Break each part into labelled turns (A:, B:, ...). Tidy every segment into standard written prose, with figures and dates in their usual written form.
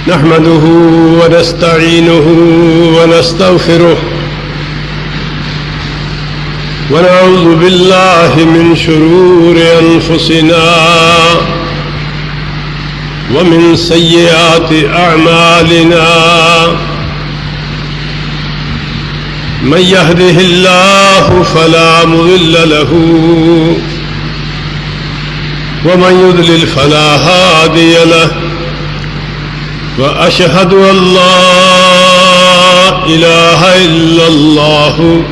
A: نحمده ونستعينه ونستغفره ونعوذ بالله من شرور أنفسنا ومن سيئات أعمالنا من يهده الله فلا مضل له ومن يضلل فلا هادي له وأشهد أن لا إله إلا الله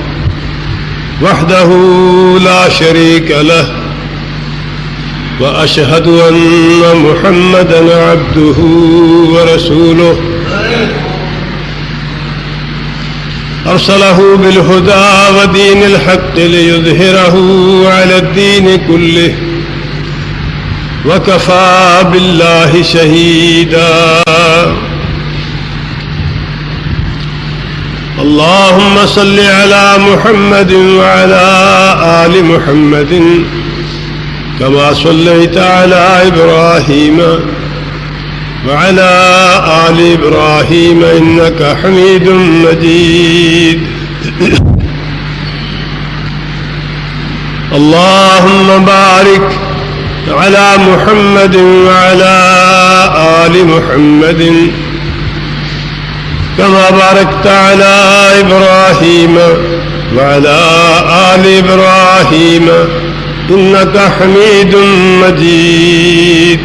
A: وحده لا شريك له وأشهد أن محمدا عبده ورسوله أرسله بالهدى ودين الحق ليظهره على الدين كله وكفى بالله شهيدا اللهم صل على محمد وعلى آل محمد كما صليت على إبراهيم وعلى آل إبراهيم إنك حميد مجيد اللهم بارك على محمد وعلى آل محمد كما باركت على إبراهيم وعلى آل إبراهيم إنك حميد مجيد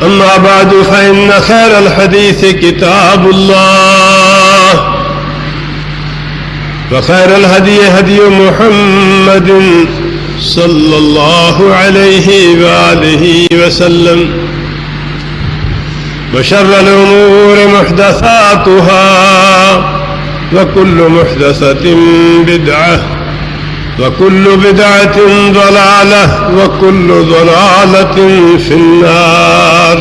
A: أما بعد فإن خير الحديث كتاب الله وخير الهدي هدي محمد صلى الله عليه وآله وسلم وشر الأمور محدثاتها وكل محدثة بدعة وكل بدعة ضلالة وكل ضلالة في النار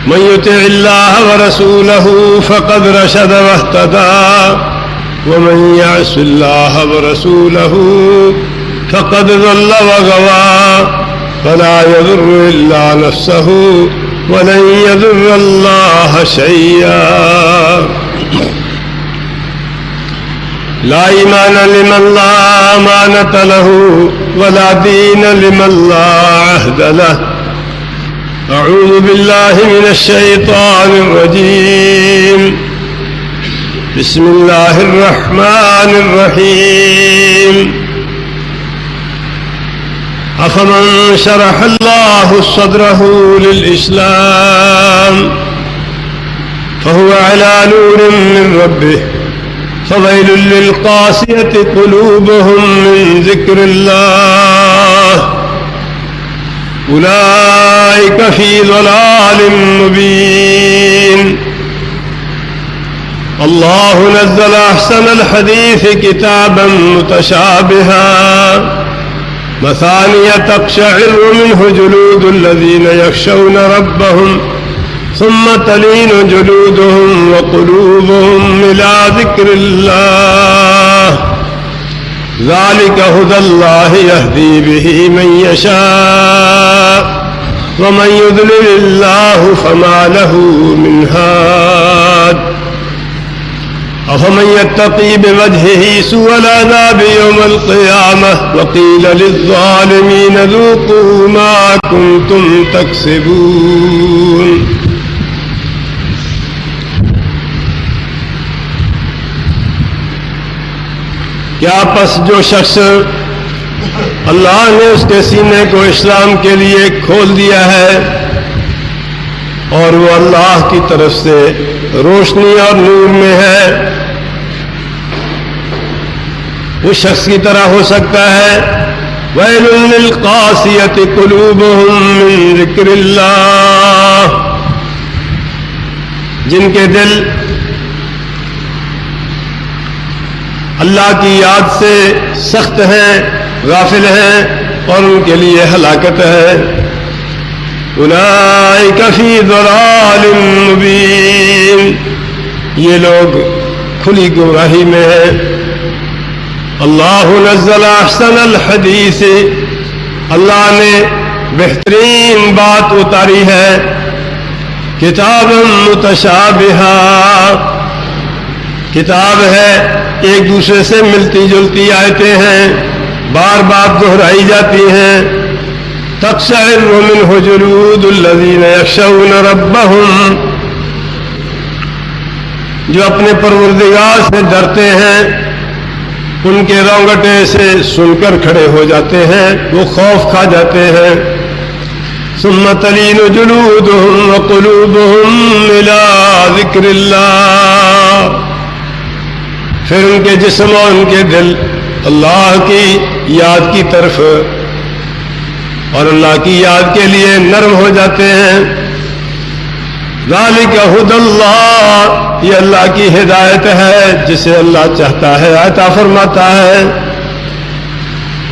A: من يطع الله ورسوله فقد رشد واهتدى ومن يعص الله ورسوله فقد ضل وغوى فلا يضر إلا نفسه ولن يضر الله شيئا لا إيمان لمن لا أمانة له ولا دين لمن لا عهد له أعوذ بالله من الشيطان الرجيم بسم الله الرحمن الرحيم أفمن شرح الله صدره للإسلام فهو على نور من ربه فويل للقاسية قلوبهم من ذكر الله أولئك في ضلال مبين الله نزل أحسن الحديث كتابا متشابها مثانية تقشعر منه جلود الذين يخشون ربهم ثم تلين جلودهم وقلوبهم إلى ذكر الله ذلك هدى الله يهدي به من يشاء ومن يضلل الله فما له من هاد أفمن يتقي بوجهه سوء العذاب يوم القيامة وقيل للظالمين ذوقوا ما كنتم تكسبون کیا پس جو شخص اللہ نے اس کے سینے کو اسلام کے لیے کھول دیا ہے اور وہ اللہ کی طرف سے روشنی اور نور میں ہے، اس شخص کی طرح ہو سکتا ہے وَيْلٌ لِّلْقَاسِيَةِ قُلُوبُهُم مِّن ذِكْرِ اللَّهِ، جن کے دل اللہ کی یاد سے سخت ہیں، غافل ہیں، اور ان کے لیے ہلاکت ہے۔ اولئک فی ضلال مبین، یہ لوگ کھلی گمراہی میں ہیں۔ اللہ نزل احسن الحدیث، اللہ نے بہترین بات اتاری ہے، کتاب متشابہہ، کتاب ہے ایک دوسرے سے ملتی جلتی آیتیں ہیں، بار بار دہرائی جاتی ہیں۔ تقشعر منہ جلود الذین یخشون ربہم، جو اپنے پروردگار سے ڈرتے ہیں ان کے رونگٹے سے سن کر کھڑے ہو جاتے ہیں، وہ خوف کھا جاتے ہیں۔ ثم تلین جلودہم وقلوبہم الی ذکر اللہ، پھر ان کے جسم اور ان کے دل اللہ کی یاد کی طرف اور اللہ کی یاد کے لیے نرم ہو جاتے ہیں۔ ذالک ھدی اللہ، یہ اللہ کی ہدایت ہے، جسے اللہ چاہتا ہے عطا فرماتا ہے۔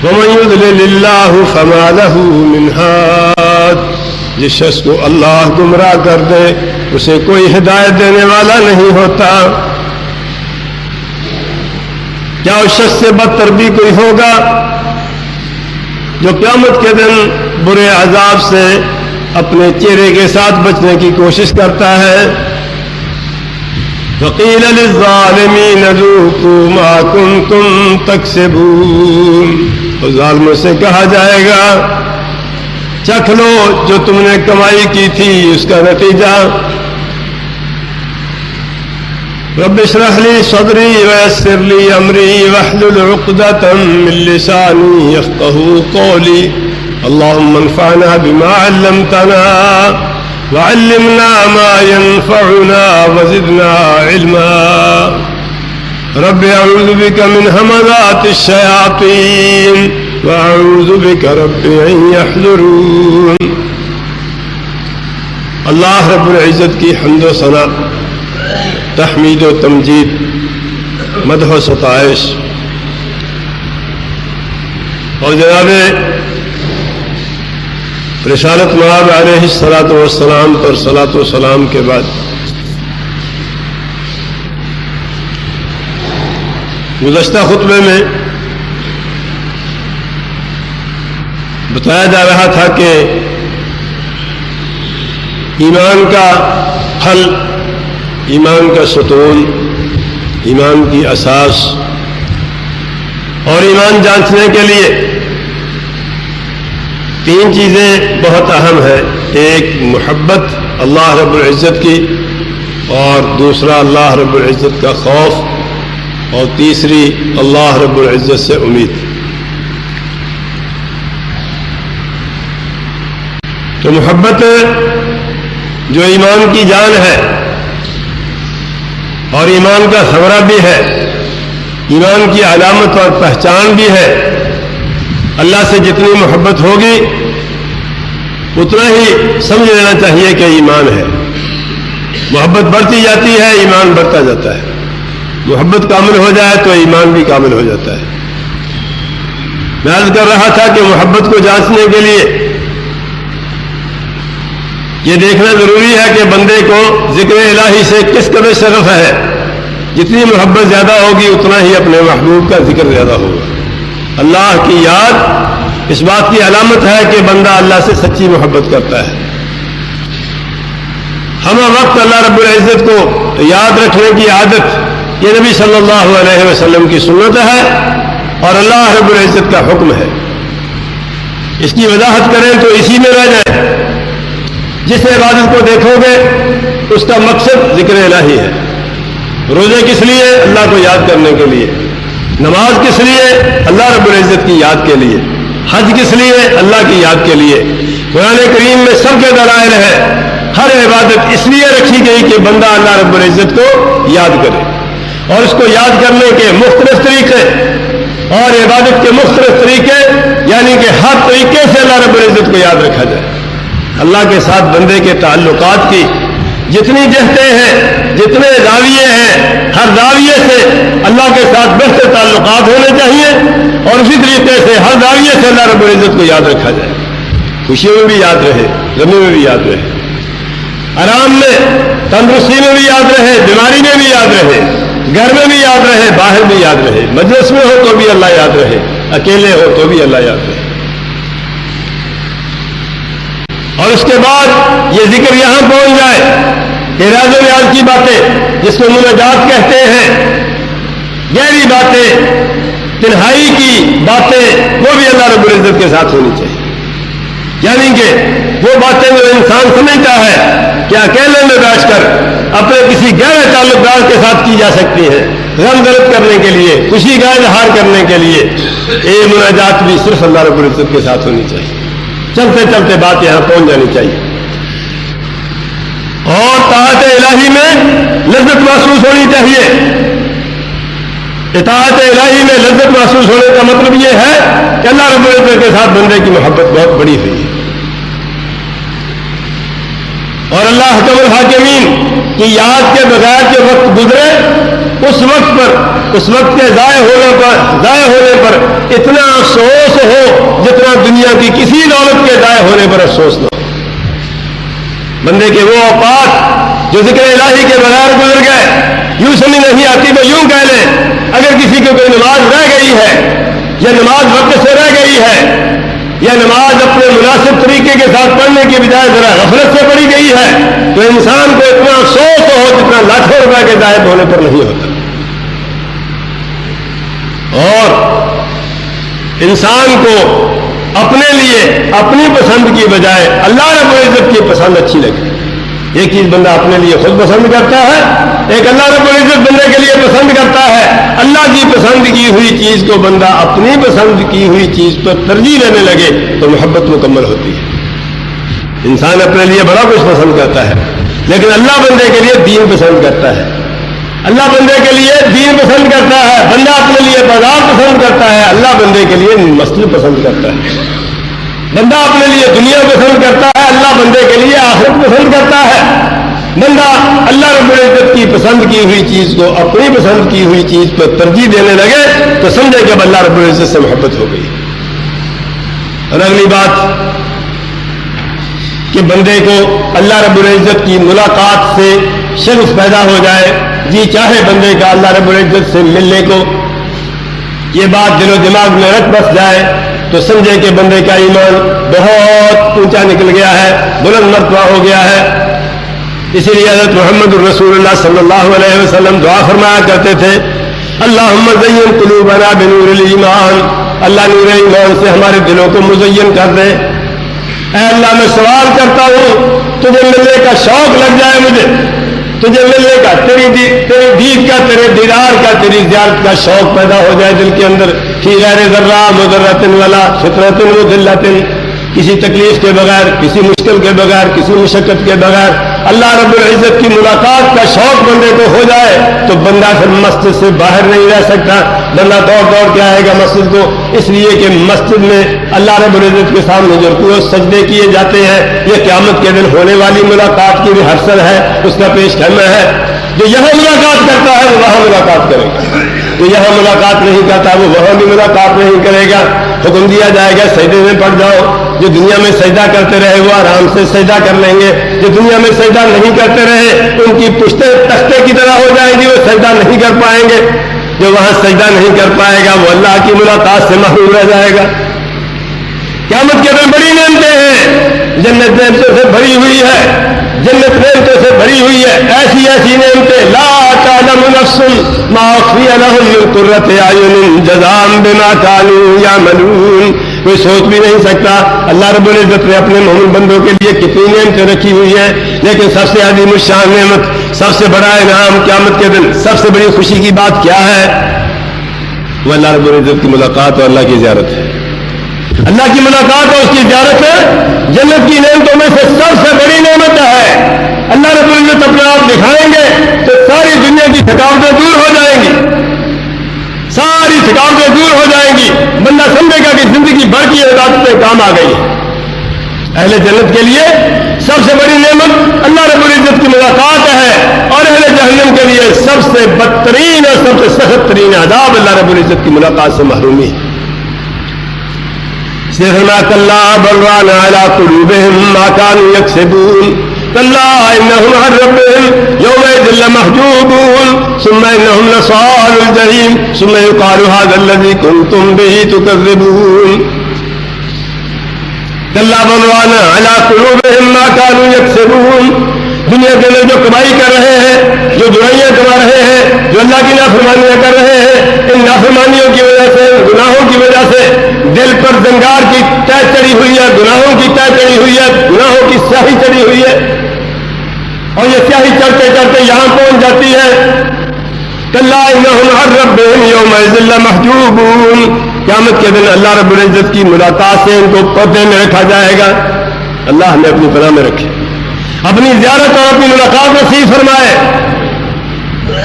A: ومن یضلل اللہ فما لہ من ہاد، جس شخص کو اللہ گمراہ کر دے اسے کوئی ہدایت دینے والا نہیں ہوتا۔ کیا اس شخص سے بدتر بھی کوئی ہوگا جو قیامت کے دن برے عذاب سے اپنے چہرے کے ساتھ بچنے کی کوشش کرتا ہے۔ وقیل للظالمین ذوقوا ما کنتم تکسبون، اور ظالموں سے کہا جائے گا چکھ لو جو تم نے کمائی کی تھی اس کا نتیجہ۔ رب اشرح لی صدری ویسر لی امری واحلل عقدۃ من لسانی یفقہوا قولی، اللهم انفعنا بما علمتنا وعلمنا ما ينفعنا وزدنا علما، رب اعوذ بك من همزات الشياطين واعوذ بك رب ان يحضرون۔ اللہ رب العزت کی حمد و ثنا، تحمید و تمجید، مدح و ستائش، اور جناب رسالت مآب علیہ الصلاۃ والسلام پر صلاۃ و سلام کے بعد گزشتہ خطبے میں بتایا جا رہا تھا کہ ایمان کا پھل، ایمان کا ستون، ایمان کی اساس اور ایمان جانچنے کے لیے تین چیزیں بہت اہم ہیں۔ ایک محبت اللہ رب العزت کی، اور دوسرا اللہ رب العزت کا خوف، اور تیسری اللہ رب العزت سے امید۔ تو محبت جو ایمان کی جان ہے اور ایمان کا ثمرہ بھی ہے، ایمان کی علامت اور پہچان بھی ہے۔ اللہ سے جتنی محبت ہوگی اتنا ہی سمجھ لینا چاہیے کہ ایمان ہے۔ محبت بڑھتی جاتی ہے، ایمان بڑھتا جاتا ہے۔ محبت کامل ہو جائے تو ایمان بھی کامل ہو جاتا ہے۔ میں عرض کر رہا تھا کہ محبت کو جانچنے کے لیے یہ دیکھنا ضروری ہے کہ بندے کو ذکر الہی سے کس قدر شغف ہے۔ جتنی محبت زیادہ ہوگی اتنا ہی اپنے محبوب کا ذکر زیادہ ہوگا۔ اللہ کی یاد اس بات کی علامت ہے کہ بندہ اللہ سے سچی محبت کرتا ہے۔ ہم وقت اللہ رب العزت کو یاد رکھنے کی عادت یہ نبی صلی اللہ علیہ وسلم کی سنت ہے اور اللہ رب العزت کا حکم ہے۔ اس کی وضاحت کریں تو اسی میں رہ جائیں۔ جس عبادت کو دیکھو گے اس کا مقصد ذکر الہی ہے۔ روزے کس لیے؟ اللہ کو یاد کرنے کے لیے۔ نماز کس لیے؟ اللہ رب العزت کی یاد کے لیے۔ حج کس لیے؟ اللہ کی یاد کے لیے۔ قرآن کریم میں سب کے دلائل ہے۔ ہر عبادت اس لیے رکھی گئی کہ بندہ اللہ رب العزت کو یاد کرے، اور اس کو یاد کرنے کے مختلف طریقے اور عبادت کے مختلف طریقے، یعنی کہ ہر طریقے سے اللہ رب العزت کو یاد رکھا جائے۔ اللہ کے ساتھ بندے کے تعلقات کی جتنی جہتیں ہیں، جتنے زاویے ہیں، ہر زاویے سے اللہ کے ساتھ بہتر تعلقات ہونے چاہیے، اور اسی طریقے سے ہر زاویے سے اللہ رب العزت کو یاد رکھا جائے۔ خوشیوں میں بھی یاد رہے، غمی میں بھی یاد رہے، آرام میں، تندرستی میں بھی یاد رہے، بیماری میں بھی یاد رہے، گھر میں بھی یاد رہے، باہر بھی یاد رہے، مجلس میں ہو تو بھی اللہ یاد رہے، اکیلے ہو تو بھی اللہ یاد رہے۔ اور اس کے بعد یہ ذکر یہاں پہنچ جائے کہ راز و نیاز کی باتیں جس کو مناجات کہتے ہیں، گہری باتیں، تنہائی کی باتیں، وہ بھی اللہ رب العزت کے ساتھ ہونی چاہیے. یعنی کہ وہ باتیں جو انسان سمجھتا ہے کہ اکیلے میں بیٹھ کر اپنے کسی گہرے تعلقات کے ساتھ کی جا سکتی ہے، غم غلط کرنے کے لیے، خوشی کا اظہار کرنے کے لیے، یہ مناجات بھی صرف اللہ رب العزت کے ساتھ ہونی چاہیے. چلتے چلتے بات یہاں پہنچ جانی چاہیے. اور طاعت الہی میں لذت محسوس ہونی چاہیے. اطاعت الہی میں لذت محسوس ہونے کا مطلب یہ ہے کہ اللہ رب العزت کے ساتھ بندے کی محبت بہت بڑی ہوئی ہے. اور اللہ حکم الحاکمین کی یاد کے بغیر جو وقت گزرے، اس وقت کے ضائع ہونے پر اتنا افسوس ہو جتنا دنیا کی کسی دولت کے ضائع ہونے پر افسوس نہ ہو. بندے کے وہ اوقات جو ذکر الہی کے بغیر گزر گئے، یوں سمجھ نہیں آتی تو یوں کہہ لیں اگر کسی کو کوئی نماز رہ گئی ہے یا نماز وقت سے رہ گئی ہے یا نماز اپنے مناسب طریقے کے ساتھ پڑھنے کی بجائے ذرا غفلت سے پڑھی گئی ہے تو انسان کو اتنا افسوس ہو جتنا لاکھوں روپے کے ضائع ہونے پر نہیں ہوتا. اور انسان کو اپنے لیے اپنی پسند کی بجائے اللہ رب العزت کی پسند اچھی لگے. ایک چیز بندہ اپنے لیے خود پسند کرتا ہے، ایک اللہ رب العزت بندے کے لیے پسند کرتا ہے. اللہ کی پسند کی ہوئی چیز کو بندہ اپنی پسند کی ہوئی چیز پر ترجیح دینے لگے تو محبت مکمل ہوتی ہے. انسان اپنے لیے بڑا کچھ پسند کرتا ہے لیکن اللہ بندے کے لیے دین پسند کرتا ہے. اللہ بندے کے لیے دین پسند کرتا ہے. بندہ اپنے لیے بازار پسند کرتا ہے، اللہ بندے کے لیے مسجد پسند کرتا ہے. بندہ اپنے لیے دنیا پسند کرتا ہے، اللہ بندے کے لیے آخرت پسند کرتا ہے. بندہ اللہ رب العزت کی پسند کی ہوئی چیز کو اپنی پسند کی ہوئی چیز پر ترجیح دینے لگے تو سمجھے کہ اب اللہ رب العزت سے محبت ہو گئی. اور اگلی بات کہ بندے کو اللہ رب العزت کی ملاقات سے شغف پیدا ہو جائے، جی چاہے بندے کا اللہ رب العزت سے ملنے کو. یہ بات دل و دماغ میں رکھ بس جائے تو سمجھے کہ بندے کا ایمان بہت اونچا نکل گیا ہے، بلند مرتبہ ہو گیا ہے. اسی لیے حضرت محمد الرسول اللہ صلی اللہ علیہ وسلم دعا فرمایا کرتے تھے، اللہم زین قلوبنا بنور الایمان، اللہ نور ایمان سے ہمارے دلوں کو مزین کر دے. اے اللہ میں سوال کرتا ہوں تجھے ملنے کا شوق لگ جائے، مجھے تجھے ملنے کا، تیری دید کا، تیرے دیدار کا، تیری زیارت کا شوق پیدا ہو جائے دل کے اندر. فی غیر ذرہ مضرۃ ولا فتنۃ مضلۃ، کسی تکلیف کے بغیر، کسی مشکل کے بغیر، کسی مشقت کے بغیر اللہ رب العزت کی ملاقات کا شوق بندے کو ہو جائے تو بندہ پھر مسجد سے باہر نہیں رہ سکتا. بندہ دوڑ دوڑ کے آئے گا مسجد کو، اس لیے کہ مسجد میں اللہ رب العزت کے سامنے جو رکوع سجدے کیے جاتے ہیں یہ قیامت کے دن ہونے والی ملاقات کی ریہرسل ہے، اس کا پیش خیمہ ہے. جو یہاں ملاقات کرتا ہے وہ وہاں ملاقات کرے گا، جو یہاں ملاقات نہیں کرتا وہ وہاں بھی ملاقات نہیں کرے گا. حکم دیا جائے گا سجدے میں پڑ جاؤ. جو دنیا میں سجدہ کرتے رہے وہ آرام سے سجدہ کر لیں گے، جو دنیا میں سجدہ نہیں کرتے رہے ان کی پشتیں تختے کی طرح ہو جائیں گی، وہ سجدہ نہیں کر پائیں گے. جو وہاں سجدہ نہیں کر پائے گا وہ اللہ کی ملاقات سے محروم رہ جائے گا. قیامت کے دن بڑی نعمتیں ہیں، جنت نعمتوں سے بھری ہوئی ہے، جنت نعمتوں سے بھری ہوئی ہے. ایسی ایسی نعمتیں لا تعلم نفس ما اخفی لهم من قرۃ اعین جزاء بما كانوا يعملون. کوئی سوچ بھی نہیں سکتا اللہ رب العزت نے اپنے مومن بندوں کے لیے کتنی نعمتیں رکھی ہوئی ہیں. لیکن سب سے عظیم الشان نعمت، سب سے بڑا انعام قیامت کے دن، سب سے بڑی خوشی کی بات کیا ہے؟ وہ اللہ رب العزت کی ملاقات اور اللہ کی زیارت ہے. اللہ کی ملاقات اور اس کی زیارت ہے جنت کی نعمتوں میں سے سب سے بڑی نعمت ہے. اللہ رب العزت اپنے آپ دکھائیں گے تو ساری دنیا کی تھکاوٹیں دور ہو جائیں گی، ساری تھکاوٹیں دور ہو جائیں گی. بندہ سمجھے گا کہ زندگی بھر کی عبادتیں کام آ گئی. اہل جنت کے لیے سب سے بڑی نعمت اللہ رب العزت کی ملاقات ہے، اور اہل جہنم کے لیے سب سے بدترین اور سب سے سخت ترین عذاب اللہ رب العزت کی ملاقات سے محرومی ہے. فرمایا کلا بل ران علی قلوبہم ما کانوا یکسبون کلا انہم عن ربہم یومئذ لمحجوبون ثم انہم لصال الجحیم ثم یقال ھذا الذی کنتم بہ تکذبون. کلا بلوانا علی قلوبہم ما کانوا یکسبون، دنیا کے اندر جو کمائی کر رہے ہیں، جو برائیاں کما رہے ہیں، جو اللہ کی نافرمانیاں کر رہے ہیں، ان نافرمانیوں کی وجہ سے، گناہوں کی وجہ سے دل پر زنگار کی تہ چڑھی ہوئی ہے، گناہوں کی تہ چڑھی ہوئی ہے، گناہوں کی سیاہی چڑھی ہوئی ہے، اور یہ سیاہی چڑھتے چڑھتے یہاں پہنچ جاتی ہے کلا انہم عن ربہم یومئذ لمحجوبون، قیامت کے دن اللہ رب العزت کی ملاقات سے ان کو پردے میں رکھا جائے گا۔ اللہ ہمیں اپنی پناہ میں رکھے، اپنی زیارت اور اپنی ملاقات نصیب فرمائے۔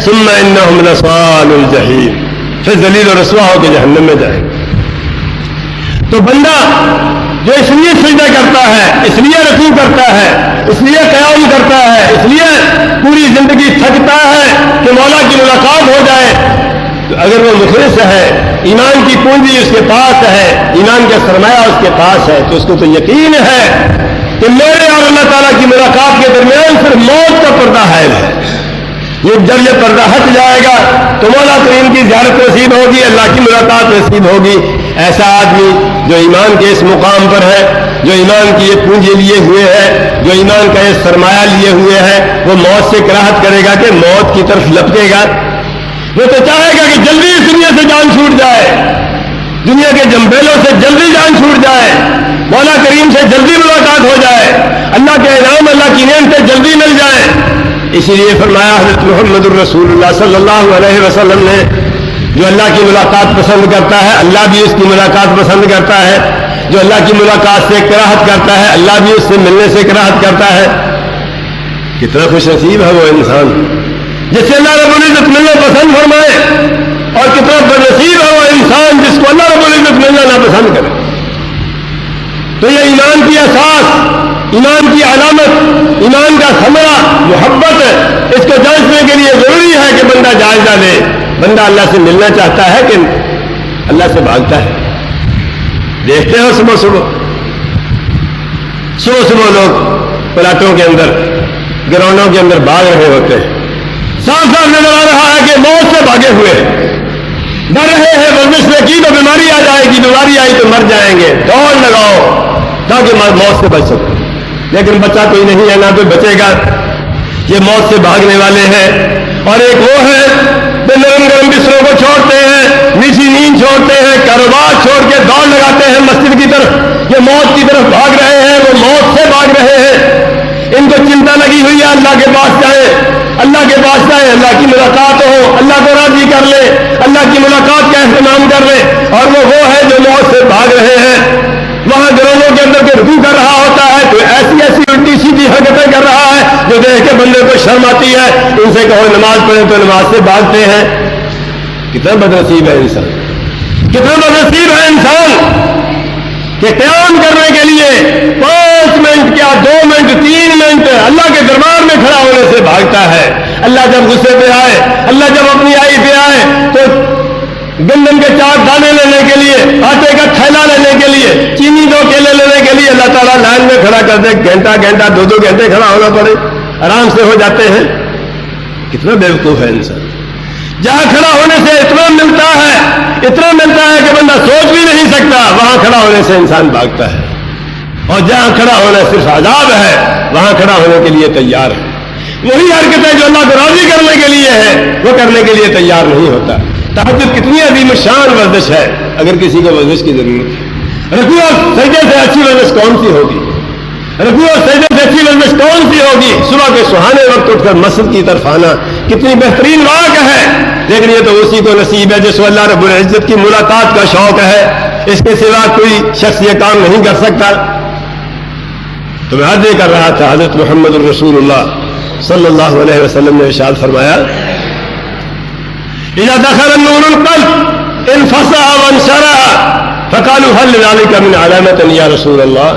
A: ثم انہم لصال الجحیم، پھر ذلیل و رسوا ہو کے جہنم میں جائے گا۔ تو بندہ جو اس لیے سجدہ کرتا ہے، اس لیے رکوع کرتا ہے، اس لیے قیام کرتا ہے، اس لیے پوری زندگی تھکتا ہے کہ مولا کی ملاقات ہو جائے، تو اگر وہ مخلص ہے، ایمان کی پونجی اس کے پاس ہے، ایمان کا سرمایہ اس کے پاس ہے، تو اس کو تو یقین ہے کہ میرے اور اللہ تعالیٰ کی ملاقات کے درمیان صرف موت کا پردہ حائل ہے۔ جب یہ پردہ ہٹ جائے گا تو مولا کریم کی زیارت نصیب ہوگی، اللہ کی ملاقات نصیب ہوگی۔ ایسا آدمی جو ایمان کے اس مقام پر ہے، جو ایمان کی یہ پونجی لیے ہوئے ہے، جو ایمان کا یہ سرمایہ لیے ہوئے ہے، وہ موت سے کراہت کرے گا کہ موت کی طرف لپکے گا۔ وہ تو چاہے گا کہ جلدی اس دنیا سے جان چھوٹ جائے، دنیا کے جمبیلوں سے جلدی جان چھوٹ جائے، مولا کریم سے جلدی ملاقات ہو جائے، اللہ کے انعام، اللہ کی نعمتیں جلدی مل جائیں۔ اسی لیے فرمایا حضرت محمد الرسول اللہ صلی اللہ علیہ وسلم نے، جو اللہ کی ملاقات پسند کرتا ہے اللہ بھی اس کی ملاقات پسند کرتا ہے، جو اللہ کی ملاقات سے کراہت کرتا ہے اللہ بھی اس سے ملنے سے کراہت کرتا ہے۔ کتنا خوش نصیب ہے وہ انسان جس سے اللہ رب العزت ملنا پسند فرمائے، اور کتنا بدنصیب ہے وہ انسان جس کو اللہ رب العزت ملنا ناپسند کرے۔ تو یہ ایمان کی اساس، ایمان کی علامت، ایمان کا ثمرہ محبت ہے۔ اس کو جانچنے کے لیے ضروری ہے کہ بندہ جائزہ لے۔ بندہ اللہ سے ملنا چاہتا ہے کہ اللہ سے بھاگتا ہے؟ دیکھتے ہو صبح صبح لوگ پلاٹوں کے اندر، گراؤنڈوں کے اندر بھاگ رہے ہوتے ہیں، صاف صاف نظر آ رہا ہے کہ موت سے بھاگے ہوئے ہیں، ڈر رہے ہیں ورزش میں کی تو بیماری آ جائے گی، بیماری آئی تو مر جائیں گے، دوڑ لگاؤ تاکہ موت سے بچ سکو۔ لیکن بچہ کوئی نہیں ہے، نہ کوئی بچے گا، یہ موت سے بھاگنے والے ہیں۔ اور ایک وہ ہے جو نرم گرم بستروں کو چھوڑتے ہیں، نیچی نیند چھوڑتے ہیں، کاروبار چھوڑ کے دوڑ لگاتے ہیں مسجد کی طرف، یہ موت کی طرف بھاگ رہے ہیں، وہ موت سے بھاگ رہے ہیں۔ ان کو چنتا لگی ہوئی ہے اللہ کے پاس جائیں، اللہ کے پاس جائیں، اللہ کی ملاقات ہو، اللہ کو راضی کر لے، اللہ کی ملاقات کا اہتمام کر لے۔ اور وہ ہے جو موت سے بھاگ رہے ہیں، وہاں گروہوں کے اندر کوئی رکوع کر رہا ہوتا ہے، کوئی ایسی الٹی سیدھی حرکتیں کر رہا ہے جو دیکھ کے بندے کو شرم آتی ہے، ان سے کہو نماز پڑھیں تو نماز سے بھاگتے ہیں۔ کتنا بدنصیب ہے انسان، کتنا بدنصیب ہے انسان کہ قیام کرنے کے لیے 5 منٹ کیا 2 منٹ 3 منٹ اللہ کے دربار میں کھڑا ہونے سے بھاگتا ہے۔ اللہ جب غصے پہ آئے، اللہ جب اپنی آئی پہ آئے تو گندم کے 4 دانے لینے کے لیے، آٹے کا تھیلا لینے کے لیے، چینی 2 کیلے لینے کے لیے اللہ تعالیٰ لائن میں کھڑا کر دے، گھنٹہ 2 گھنٹے کھڑا ہونا پڑے، آرام سے ہو جاتے ہیں۔ کتنا بیوقوف ہے انسان، جہاں کھڑا ہونے سے اتنا ملتا ہے کہ بندہ سوچ بھی نہیں سکتا، وہاں کھڑا ہونے سے انسان بھاگتا ہے۔ اور جہاں کھڑا ہونا صرف عذاب ہے، وہاں کھڑا ہونے کے لیے تیار ہے۔ وہی حرکتیں جو اللہ کو راضی کرنے کے لیے ہے، وہ کرنے کے لیے تیار نہیں ہوتا۔ تہجد کتنی عظیم شان ورزش ہے، اگر کسی کو ورزش کی ضرورت ہے۔ رکوع اور سجدے سے اچھی ورزش کون سی ہوگی؟ رکوع اور سجدے سے اچھی ورزش کون سی ہوگی؟ صبح کے سہانے وقت اٹھ کر مسجد کی طرف آنا کتنی بہترین واقع ہے، لیکن یہ تو اسی کو نصیب ہے جس کو اللہ رب العزت کی ملاقات کا شوق ہے۔ اس کے سوا کوئی شخص یہ کام نہیں کر سکتا۔ تو میں عرض کر رہا تھا، حضرت محمد الرسول اللہ صلی اللہ علیہ وسلم نے ارشاد فرمایا، اذا دخل النور القلب انفصح وانشرح فقالوا هل لذلك من علامة یا رسول اللہ۔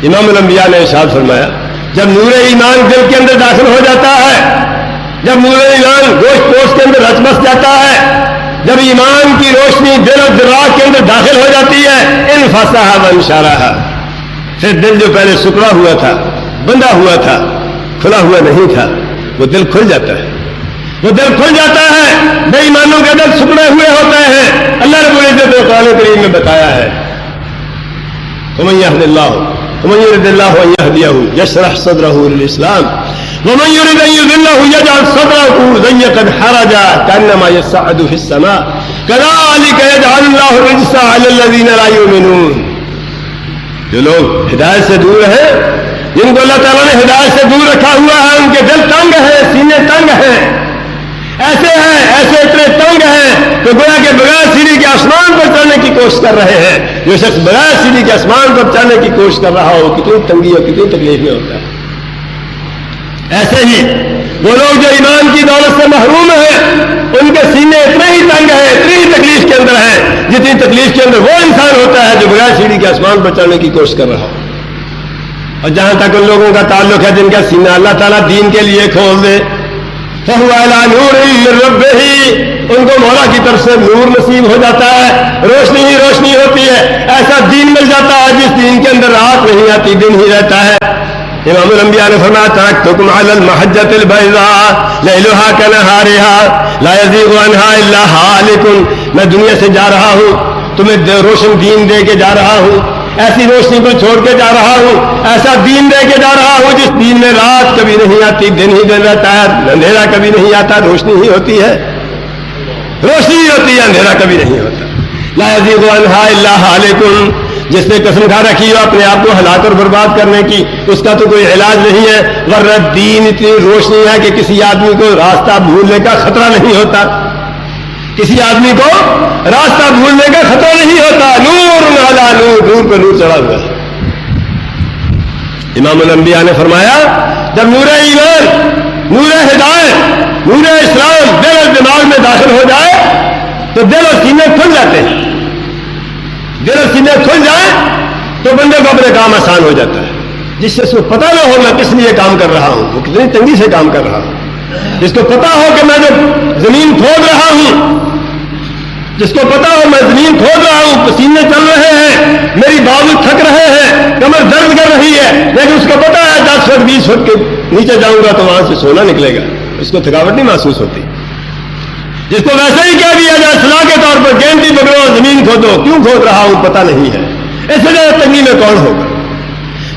A: امام الانبیاء نے ارشاد فرمایا، جب نور ایمان دل کے اندر داخل ہو جاتا ہے، جب نور ایمان گوشت پوش کے اندر رچ بس جاتا ہے، جب ایمان کی روشنی دل اور دماغ کے اندر داخل ہو جاتی ہے، انفصح وانشرح، پھر دل جو پہلے سکڑا ہوا تھا، بندھا ہوا تھا، کھلا ہوا نہیں تھا، وہ دل کھل جاتا ہے، وہ دل کھل جاتا ہے۔ بے ایمانوں کے دل سکڑے ہوئے ہوتے ہیں، اللہ رب العزت نے قرآن کریم میں بتایا ہے۔ ومن يهد الله ومن يرد الله أن يهديه يشرح صدره للإسلام ومن يرد أن يذله يجعل صدره ضيقا حرجا كأنما يصعد في السماء كذلك يجعل الله الرجس على الذين لا يؤمنون. جو لوگ ہدایت سے دور ہیں، جن کو اللہ تعالیٰ نے ہدایت سے دور رکھا ہوا ہے، ان کے دل تنگ ہیں، سینے تنگ ہیں، ایسے ہیں، ایسے اتنے تنگ ہیں کہ گویا کہ بغیر سیڑھی کے آسمان پر چڑھنے کی کوشش کر رہے ہیں. جو شخص بغیر سیڑھی کے آسمان پر چڑھنے کی کوشش کر رہا ہو، کتنی تنگی اور کتنی تکلیف میں ہوتا ہے. ایسے ہی وہ لوگ جو ایمان کی دولت سے محروم ہیں، ان کے سینے اتنے ہی تنگ ہیں، اتنی ہی تکلیف کے اندر ہیں جتنی تکلیف کے اندر وہ انسان ہوتا ہے جو بغیر سیڑھی کے آسمان پر چڑھنے کی کوشش کر رہا ہو. اور جہاں تک ان لوگوں کا تعلق ہے جن کا سینہ اللہ تعالیٰ دین کے لیے کھول دے، فَهُوَ عَلَىٰ نُورٍ مِّن رَّبِّهِ، ان کو مولا کی طرف سے نور نصیب ہو جاتا ہے، روشنی ہی روشنی ہوتی ہے. ایسا دین مل جاتا ہے جس دین کے اندر رات نہیں آتی، دن ہی رہتا ہے. امام الانبیاء نے فرمایا ترکتکم علی المحجۃ البیضاء لیلها کنہارها لا یزیغ عنہا الا ہالک. میں دنیا سے جا رہا ہوں، تمہیں روشن دین دے کے جا رہا ہوں، ایسی روشنی کو چھوڑ کے جا رہا ہوں، ایسا دین دے کے جا رہا ہوں جس دین میں رات کبھی نہیں آتی، دن ہی دن رہتا ہے، اندھیرا کبھی نہیں آتا، روشنی ہی ہوتی ہے، روشنی ہی ہوتی ہے، اندھیرا کبھی نہیں ہوتا. لا یزیغ عنہا الا ہالک. جس نے قسم کھا رکھی ہو اپنے آپ کو ہلاک اور برباد کرنے کی، اس کا تو کوئی علاج نہیں ہے. ورنہ دین اتنی روشنی ہے کہ کسی آدمی کو راستہ بھولنے کا خطرہ نہیں ہوتا، کسی آدمی کو راستہ بھولنے کا خطرہ نہیں ہوتا. نور علی نور، نور پہ نور چڑھا ہوا ہے. امام الانبیاء نے فرمایا جب نور ایمان، نور ہدایت، نور اسلام دل اور دماغ میں داخل ہو جائے تو دل اور سینے کھل جاتے ہیں. دل اور سینے کھل جائیں تو بندے کو اپنے کام آسان ہو جاتا ہے. جس سے اس کو پتہ نہ ہو میں کس لیے کام کر رہا ہوں، وہ کتنی تنگی سے کام کر رہا ہوں، جس کو پتہ ہو کہ میں جو زمین کھود رہا ہوں، جس کو پتہ ہو میں زمین کھود رہا ہوں، پسینے چل رہے ہیں، میری بازو تھک رہے ہیں، کمر درد کر رہی ہے، لیکن اس کو پتہ ہے 10 فٹ 20 فٹ کے نیچے جاؤں گا تو وہاں سے سونا نکلے گا، اس کو تھکاوٹ نہیں محسوس ہوتی. جس کو ویسے ہی کہہ دیا جائے صلاح کے طور پر گینٹی پکڑو زمین کھودو، کیوں کھود رہا ہوں پتہ نہیں ہے، اس وجہ تنگی میں کون ہوگا.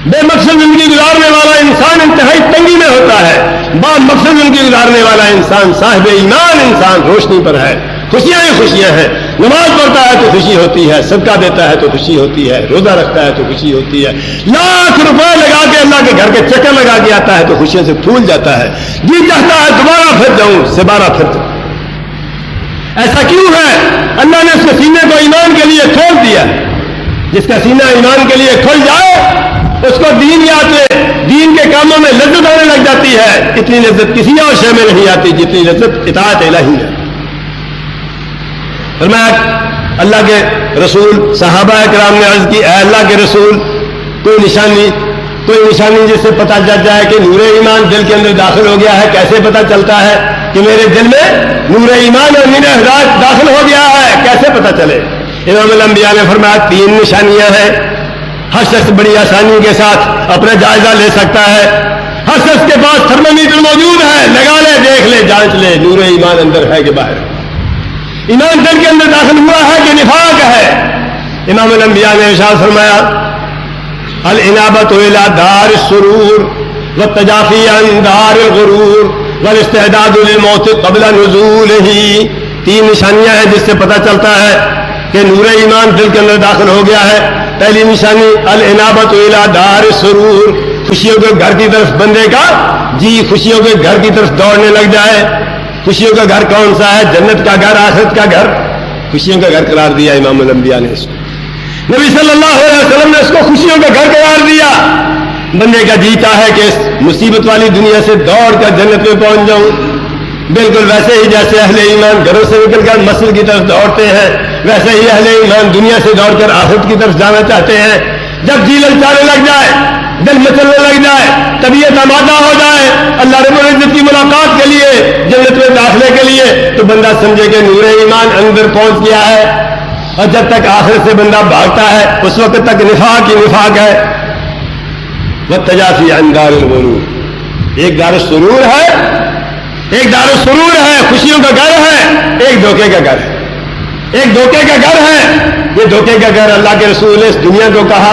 A: بے مقصد زندگی گزارنے والا انسان انتہائی تنگی میں ہوتا ہے. با مقصد زندگی گزارنے والا انسان، صاحب ایمان انسان روشنی پر ہے، خوشیاں ہی خوشیاں ہیں. نماز پڑھتا ہے تو خوشی ہوتی ہے، صدقہ دیتا ہے تو خوشی ہوتی ہے، روزہ رکھتا ہے تو خوشی ہوتی ہے، لاکھ روپے لگا کے اللہ کے گھر کے چکر لگا کے آتا ہے تو خوشیوں سے پھول جاتا ہے، جی چاہتا ہے دوبارہ پھر جاؤں سے 12 پھر جاؤں. ایسا کیوں ہے؟ اللہ نے اس کے سینے کو ایمان کے لیے کھول دیا. جس کا سینہ ایمان کے لیے کھل جائے اس کو دین یاد لے، دین کے کاموں میں لذت آنے لگ جاتی ہے. اتنی لذت کسی اور شے میں نہیں آتی جتنی لذت اطاعت الہی ہے. فرمایا اللہ کے رسول، صحابہ کرام نے عرض کی اے اللہ کے رسول کوئی نشانی جس سے پتہ چل جائے کہ نور ایمان دل کے اندر داخل ہو گیا ہے. کیسے پتہ چلتا ہے کہ میرے دل میں نور ایمان اور نور ہدایت داخل ہو گیا ہے؟ کیسے پتہ چلے؟ امام الانبیاء نے فرمایا 3 نشانیاں ہیں. ہر شخص بڑی آسانی کے ساتھ اپنا جائزہ لے سکتا ہے. ہر شخص کے پاس تھرمامیٹر موجود ہے، لگا لے، دیکھ لے، جانچ لے نور ایمان اندر ہے کہ باہر. ایمان دل کے اندر داخل ہوا ہے کہ نفاق ہے؟ امام الانبیاء نے ارشاد فرمایا الانابۃ الی دار السرور والتجافی عن دار الغرور والاستعداد للموت قبل نزولہ. 3 نشانیاں ہیں جس سے پتہ چلتا ہے کہ نور ایمان دل کے اندر داخل ہو گیا ہے. پہلی نشانی الانابۃ الی دار السرور، خوشیوں کے گھر کی طرف بندے کا جی خوشیوں کے گھر کی طرف دوڑنے لگ جائے. خوشیوں کا گھر کون سا ہے؟ جنت کا گھر، آخرت کا گھر، خوشیوں کا گھر قرار دیا امام الانبیاء نے اس کو. نبی صلی اللہ علیہ وسلم نے اس کو خوشیوں کا گھر قرار دیا. بندے کا جی چاہے کہ اس مصیبت والی دنیا سے دوڑ کر جنت میں پہنچ جاؤں. بالکل ویسے ہی جیسے اہل ایمان گھروں سے نکل کر مسجد کی طرف دوڑتے ہیں، ویسے ہی اہل ایمان دنیا سے دوڑ کر آخرت کی طرف جانا چاہتے ہیں. جب جی للچانے لگ جائے، دل مچلنے لگ جائے، طبیعت آمادہ ہو جائے اللہ رب العزت کی ملاقات کے لیے، جنت میں داخلے کے لیے، تو بندہ سمجھے کہ نور ایمان اندر پہنچ گیا ہے. اور جب تک آخرت سے بندہ بھاگتا ہے اس وقت تک نفاق ہی نفاق ہے. والتجافی عن دار الغرور، ایک دار السرور ہے، ایک دار السرور ہے، خوشیوں کا گھر ہے، ایک دھوکے کا گھر ہے. ایک دھوکے کا گھر ہے. یہ دھوکے کا گھر اللہ کے رسول نے اس دنیا کو کہا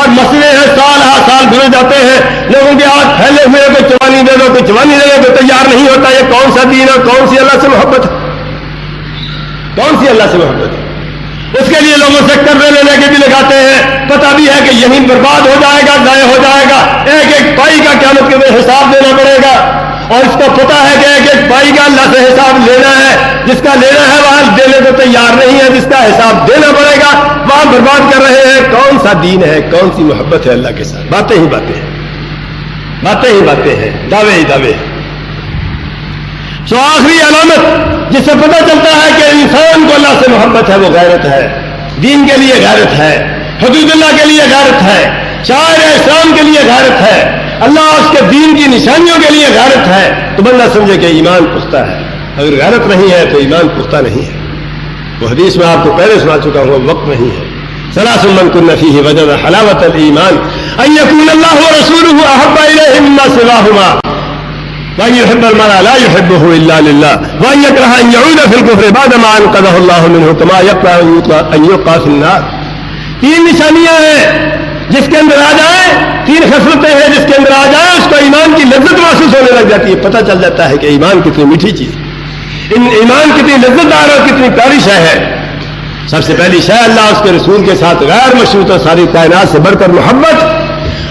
A: اور مسئلے ہیں سال ہر سال بھرے جاتے ہیں، لوگوں کے ہاتھ پھیلے ہوئے، کوئی چوانی دے دو، کوئی چوانی دے دو، کوئی تیار نہیں ہوتا۔ یہ کون سا دین ہے؟ کون سی اللہ سے محبت ہے؟ کون سی اللہ سے محبت ہے؟ اس کے لیے لوگوں سے قرضے لینے کے بھی لگاتے ہیں، پتہ بھی ہے کہ یہیں برباد ہو جائے گا، ضائع ہو جائے گا، ایک ایک پائی کا قیامت کے دن حساب دینا پڑے گا، اور اس کو پتہ ہے کہ ایک ایک پائی کا اللہ سے حساب لینا ہے۔ جس کا لینا ہے وہاں دینے کو تیار نہیں ہے، جس کا حساب دینا پڑے گا وہاں برباد کر رہے ہیں۔ کون سا دین ہے؟ کون سی محبت ہے اللہ کے ساتھ؟ باتیں ہی باتیں ہیں، باتیں ہی باتیں ہیں، دعوے ہی دعوے ہیں۔ سو آخری علامت جس سے پتہ چلتا ہے کہ انسان کو اللہ سے محبت ہے وہ غیرت ہے، دین کے لیے غیرت ہے، حدود اللہ کے لیے غیرت ہے، شاعر اسلام کے لیے غیرت ہے، اللہ اس کے دین کی نشانیوں کے لیے غیرت ہے، تو بندہ سمجھے کہ ایمان پختہ ہے۔ اگر غیرت نہیں ہے تو ایمان پختہ نہیں ہے۔ وہ حدیث میں آپ کو پہلے سنا چکا ہوں، وقت نہیں ہے۔ ثلاث من كن فيه وجد حلاوة الإيمان أن يكون الله ورسوله أحب إليه مما سواهما وأن يحب المرء لا يحبه إلا لله وأن يكره أن يعود في الكفر بعدما أنقذه الله منه كما يكره أن يلقى في النار۔ تین نشانیاں ہیں جس کے اندر آ جائے، تین خصلتیں ہیں جس کے اندر آ جائے اس کو ایمان کی لذت محسوس ہونے لگ جاتی ہے، پتہ چل جاتا ہے کہ ایمان کتنی میٹھی چیز، ایمان کتنی لذت دار اور کتنی پیاری شے ہے۔ سب سے پہلی شے اللہ اس کے رسول کے ساتھ غیر مشروط اور ساری کائنات سے بڑھ کر محبت،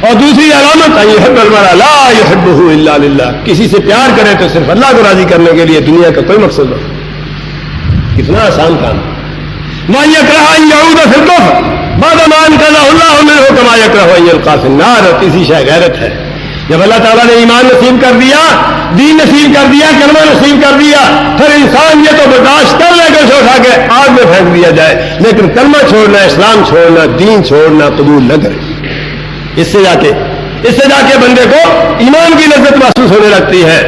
A: اور دوسری علامت يحب المرء لا يحبه الا لله، کسی سے پیار کرے تو صرف اللہ کو راضی کرنے کے لیے، دنیا کا کوئی مقصد نہیں۔ کتنا آسان کام۔ وَأَن يَكْرَهَ أَن يَعُودَ فِي الْكُفْرِ بَعْدَمَا أَنْقَذَهُ اللَّهُ مِنْهُ كَمَا يَكْرَهُ أَن يُلْقَىٰ فِي النَّارِ۔ اور تیسری شے غیرت ہے، جب اللہ تعالیٰ نے ایمان نصیب کر دیا، دین نصیب کر دیا، کلمہ نصیب کر دیا، پھر انسان یہ تو برداشت کر لے کہ اسے اٹھا کے آگ میں پھینک دیا جائے، لیکن کلمہ چھوڑنا، اسلام چھوڑنا، دین چھوڑنا قبول نہ کرے۔ اس سے جا کے بندے کو ایمان کی لذت محسوس ہونے لگتی ہے،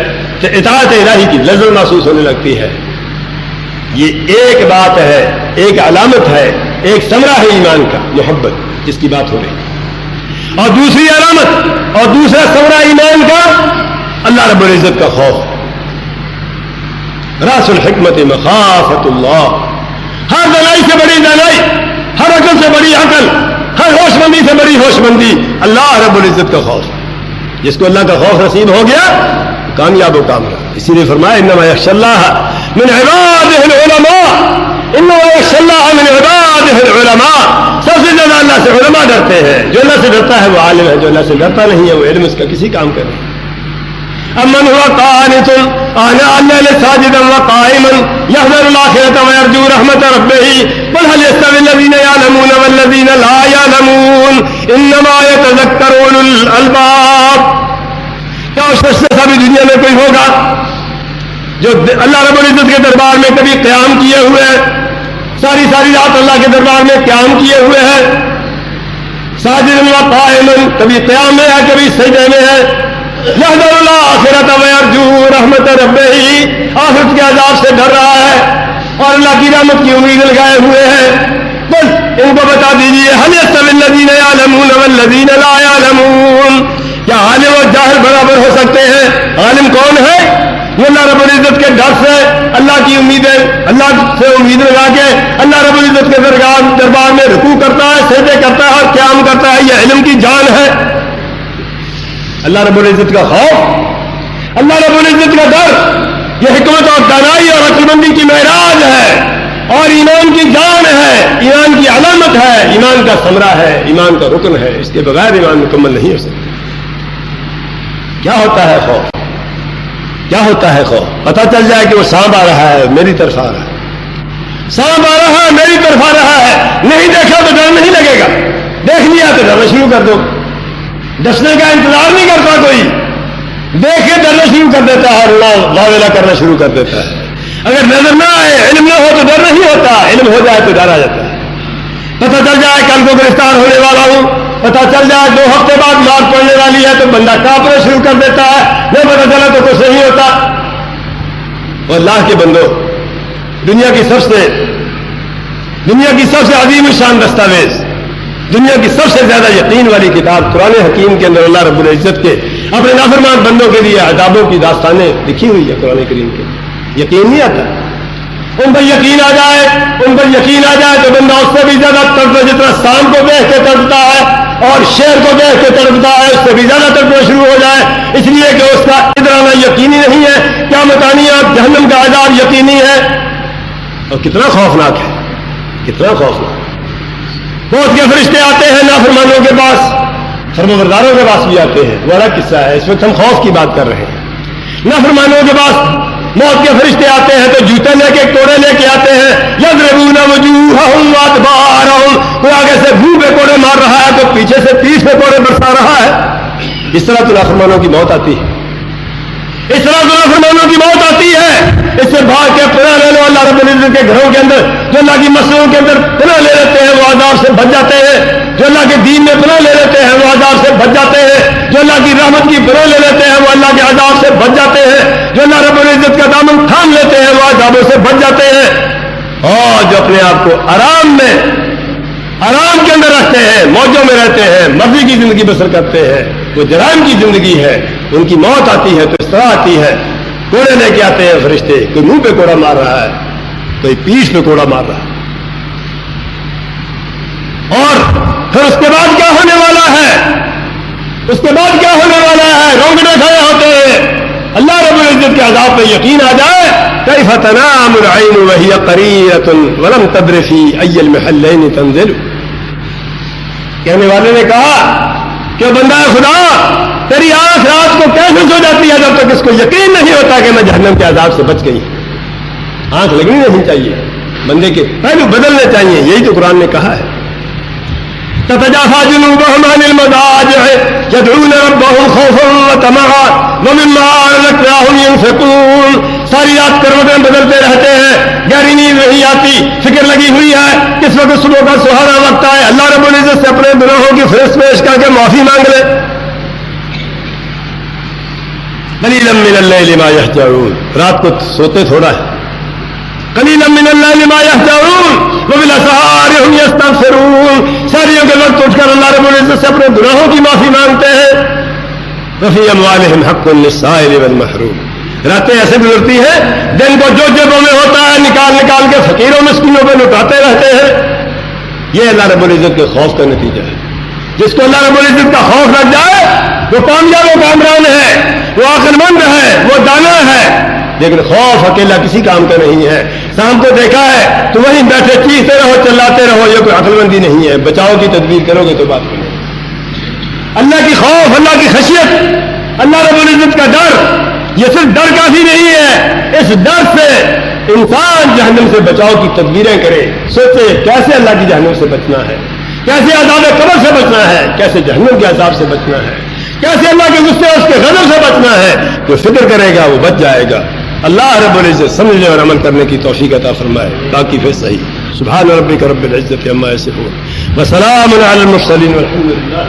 A: اطاعت الہی کی لذت محسوس ہونے لگتی ہے۔ یہ ایک بات ہے، ایک علامت ہے، ایک ثمرہ ہے ایمان کا، محبت جس کی بات ہو رہی ہے۔ اور دوسری علامت اور دوسرا ثمرہ ایمان کا اللہ رب العزت کا خوف۔ راس الحکمت مخافت اللہ، ہر دانائی سے بڑی دانائی، ہر عقل سے بڑی عقل، ہر ہوش مندی سے بڑی ہوش مندی اللہ رب العزت کا خوف۔ جس کو اللہ کا خوف نصیب ہو گیا کامیاب و کامرا۔ اسی لیے فرمایا انما یخشی اللہ من عبادہ العلماء، انما یخشی اللہ من عبادہ العلماء۔ سب سے زیادہ اللہ سے علماء ڈرتے ہیں۔ جو اللہ سے ڈرتا ہے وہ عالم ہے، جو اللہ سے ڈرتا نہیں ہے وہ علم اس کا کسی کام کا نہیں۔ امن هو قانت آناء الليل ساجدا وقائما يحذر الآخرة ويرجو رحمة ربه قل هل يستوي الذين يعلمون والذين لا يعلمون انما يتذكر اولو الالباب۔ کیا اس سے سبھی دنیا میں کوئی ہوگا جو اللہ رب العزت کے دربار میں کبھی قیام کیے ہوئے ہیں، ساری رات اللہ کے دربار میں قیام کیے ہوئے ہیں، ساجدا وقائما، کبھی قیام میں ہے کبھی سجدے میں ہے، یحذر الآخرۃ ویرجو رحمت ربہ، آخرت کے عذاب سے ڈر رہا ہے اور اللہ کی رحمت کی امید لگائے ہوئے ہیں۔ بس ان کو بتا دیجیے هل يستوي الذين يعلمون والذين لا يعلمون، کیا عالم اور جاہل برابر ہو سکتے ہیں؟ عالم کون ہے؟ یہ اللہ رب العزت کے ڈر سے اللہ کی امیدیں، اللہ سے امید لگا کے اللہ رب العزت کے دربار میں رکوع کرتا ہے، سجدے کرتا ہے اور قیام کرتا ہے، یہ علم کی جان ہے۔ اللہ رب العزت کا خوف، اللہ رب العزت کا ڈر، یہ حکمت اور دانائی اور عقل مندی کی معراج ہے اور ایمان کی جان ہے، ایمان کی علامت ہے، ایمان کا ثمرہ ہے، ایمان کا رکن ہے۔ اس کے بغیر ایمان مکمل نہیں ہو سکتا۔ کیا ہوتا ہے خوف؟ کیا ہوتا ہے خوف؟ پتہ چل جائے کہ وہ سانپ آ رہا ہے، میری طرف آ رہا ہے، سانپ آ رہا ہے، میری طرف آ رہا ہے، نہیں دیکھا تو ڈر نہیں لگے گا، دیکھ لیا تو ڈرنا شروع کر دو، ڈسنے کا انتظار نہیں کرتا کوئی، دیکھ کے ڈرنا شروع کر دیتا ہے اور لاویلا کرنا شروع کر دیتا ہے۔ اگر نظر نہ آئے، علم نہ ہو تو ڈر نہیں ہوتا، علم ہو جائے تو ڈر آ جاتا ہے۔ پتہ چل جائے کل کو گرفتار ہونے والا ہوں، پتہ چل جائے 2 ہفتے بعد مار پڑنے والی ہے تو بندہ کانپنا شروع کر دیتا ہے، نہیں پتہ چلا تو کچھ نہیں ہوتا۔ اور اللہ کے بندو، دنیا کی سب سے عظیم شان دستاویز، دنیا کی سب سے زیادہ یقین والی کتاب قرآن حکیم کے اندر اللہ رب العزت کے اپنے نافرمان بندوں کے لیے عذابوں کی داستانیں لکھی ہوئی ہے قرآن کریم کے۔ یقین نہیں آتا، ان پر یقین آ جائے تو بندہ اس سے بھی زیادہ تڑپتا، جتنا سانپ کو دیکھ کے تڑپتا ہے اور شیر کو دیکھ کے تڑپتا ہے، اس سے بھی زیادہ تڑپنا شروع ہو جائے، اس لیے کہ اس کا ادھر آنا یقینی نہیں ہے، کیا متانی آپ جہنم کا عذاب یقینی ہے۔ اور کتنا خوفناک ہے، کتنا خوفناک۔ موت کے فرشتے آتے ہیں نافرمانوں کے پاس، فرمانبرداروں کے پاس بھی آتے ہیں، وہ الگ قصہ ہے، اس وقت ہم خوف کی بات کر رہے ہیں۔ نافرمانوں کے پاس موت کے فرشتے آتے ہیں تو جوتے لے کے، کوڑے لے کے آتے ہیں، یضربون وجوہہم وادبارہم، کوئی آگے سے منہ پہ کوڑے مار رہا ہے تو پیچھے سے پیٹھ پہ کوڑے برسا رہا ہے۔ اس طرح تو نافرمانوں کی موت آتی ہے، اس طرح تو نافرمانوں کی موت آتی ہے۔ اس سے بھاگ کے پناہ لے لو اللہ رب العزت کے گھروں کے اندر، جو اللہ کی مسجدوں کے اندر پناہ لے لیتے ہیں وہ عذاب سے بچ جاتے ہیں، جو اللہ کے دین میں پناہ لے لیتے ہیں وہ عذاب سے بچ جاتے ہیں، جو اللہ کی رحمت کی پناہ لے لیتے ہیں وہ اللہ کے عذاب سے بچ جاتے ہیں، جو اللہ رب العزت کا دامن تھام لیتے ہیں وہ عذابوں سے بچ جاتے ہیں، اور جو اپنے آپ کو آرام کے اندر رکھتے ہیں، موجوں میں رہتے ہیں، مرضی کی زندگی بسر کرتے ہیں، وہ جرائم کی زندگی ہے، ان کی موت آتی ہے تو اس طرح آتی ہے، کوڑے لے کے آتے ہیں فرشتے، کوئی منہ پہ کوڑا مار رہا ہے، کوئی پیٹھ پہ کوڑا مار رہا ہے۔ اور پھر اس کے بعد کیا ہونے والا ہے؟ اس کے بعد کیا ہونے والا ہے؟ رونگٹے کھڑے ہوتے ہیں، اللہ رب العزت کے عذاب پہ یقین آ جائے، کیف تنام العین وہی قریۃ ولم تدر فی ای المحلین تنزل۔ کہنے والے نے کہا کہ بندہ خدا، تیری آنکھ رات کو کیسے سو جاتی ہے جب تک اس کو یقین نہیں ہوتا کہ میں جہنم کے عذاب سے بچ گئی۔ آنکھ لگنی نہیں چاہیے، بندے کے پہلو بدلنے چاہیے، یہی تو قرآن نے کہا ہے۔ تتجافى جنوبهم عن المضاجع يدعون ربهم خوفا وطمعا ومما رزقناهم ينفقون۔ ساری رات کروٹیں بدلتے رہتے ہیں، گہری نیند نہیں آتی، فکر لگی ہوئی ہے کس وقت صبح کا سہانا وقت آئے، اللہ رب العزت سے اپنے گناہوں کی فہرست پیش کر کے معافی مانگ لے۔ قلیلا من اللیل ما یہجعون، رات کو سوتے تھوڑا ہے، قلیلا من اللیل ما یہجعون وبالاسحار هم یستغفرون، سحریوں کے وقت اٹھ کر اللہ رب العزت سے اپنے گناہوں کی معافی مانگتے ہیں۔ وفی اموالہم حق للسائل والمحروم، راتیں ایسے گزرتی ہیں، دن کو جو جیبوں میں ہوتا ہے نکال نکال کے فقیروں مسکینوں پہ لٹاتے رہتے ہیں۔ یہ اللہ رب العزت کے خوف کا نتیجہ ہے۔ جس کو اللہ رب العزت کا خوف لگ جائے وہ کامیاب و کامران ہے، وہ عقل مند ہے، وہ دانا ہے۔ لیکن خوف اکیلا کسی کام کا نہیں ہے۔ شام کو دیکھا ہے تو وہیں بیٹھے چیختے رہو، چلاتے رہو، یہ کوئی عقل مندی نہیں ہے۔ بچاؤ کی تدبیر کرو گے تو بات کرو۔ اللہ کی خوف، اللہ کی خشیت، اللہ رب العزت کا ڈر، یہ صرف ڈر کافی نہیں ہے، اس ڈر سے انسان جہنم سے بچاؤ کی تدبیریں کرے، سوچے کیسے اللہ کی جہنم سے بچنا ہے، کیسے عذاب قبر سے بچنا ہے، کیسے جہنم کے عذاب سے بچنا ہے، کیسے اللہ کے غصے اور اس کے غضب سے بچنا ہے۔ جو فکر کرے گا وہ بچ جائے گا۔ اللہ رب العزت سمجھنے اور عمل کرنے کی توفیق عطا فرمائے۔ باقی پھر صحیح۔ سبحان ربک رب العزت عما یصفون وسلام علی المرسلین والحمد للہ۔